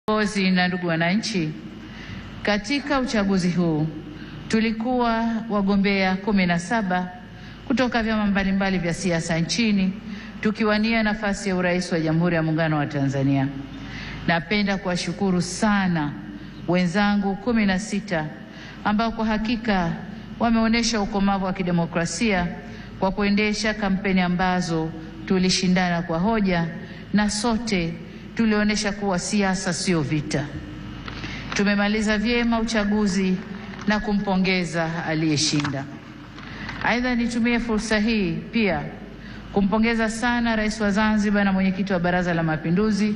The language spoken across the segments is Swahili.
Viongozi na ndugu wananchi, katika uchaguzi huu tulikuwa wagombea 17 kutoka vyama mbalimbali vya siasa nchini tukiwania nafasi ya urais wa Jamhuri ya Muungano wa Tanzania. Napenda kuwashukuru sana wenzangu 16 ambao kwa hakika wameonyesha ukomavu wa kidemokrasia kwa kuendesha kampeni ambazo tulishindana kwa hoja na sote tulionyesha kuwa siasa sio vita. Tumemaliza vyema uchaguzi na kumpongeza aliyeshinda. Aidha, nitumie fursa hii pia kumpongeza sana Rais wa Zanzibar na Mwenyekiti wa Baraza la Mapinduzi,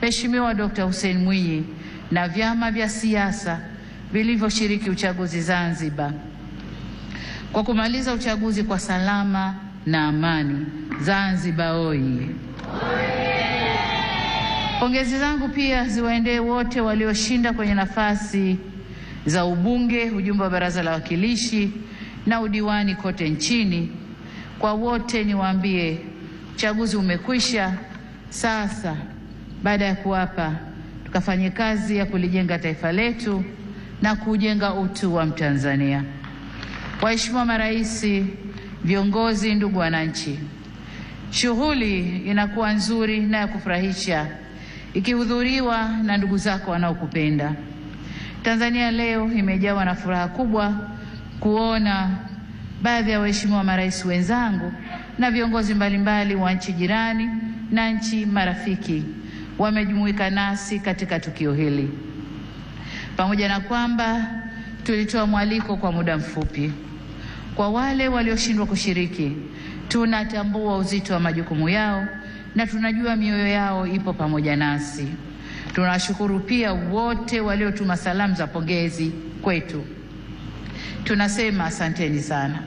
Mheshimiwa Dr. Hussein Mwinyi na vyama vya siasa vilivyoshiriki uchaguzi Zanzibar kwa kumaliza uchaguzi kwa salama na amani. Zanzibar oyee! Pongezi zangu pia ziwaendee wote walioshinda kwenye nafasi za ubunge, ujumbe wa Baraza la Wawakilishi na udiwani kote nchini. Kwa wote niwaambie, uchaguzi umekwisha. Sasa baada ya kuwapa, tukafanye kazi ya kulijenga taifa letu na kujenga utu wa Mtanzania. Waheshimiwa marais, viongozi, ndugu wananchi, shughuli inakuwa nzuri na ya kufurahisha ikihudhuriwa na ndugu zako wanaokupenda. Tanzania leo imejawa na furaha kubwa kuona baadhi ya waheshimiwa marais wenzangu na viongozi mbalimbali wa nchi jirani na nchi marafiki wamejumuika nasi katika tukio hili. Pamoja na kwamba tulitoa mwaliko kwa muda mfupi, kwa wale walioshindwa kushiriki, tunatambua uzito wa majukumu yao na tunajua mioyo yao ipo pamoja nasi. Tunashukuru pia wote waliotuma salamu za pongezi kwetu. Tunasema asanteni sana.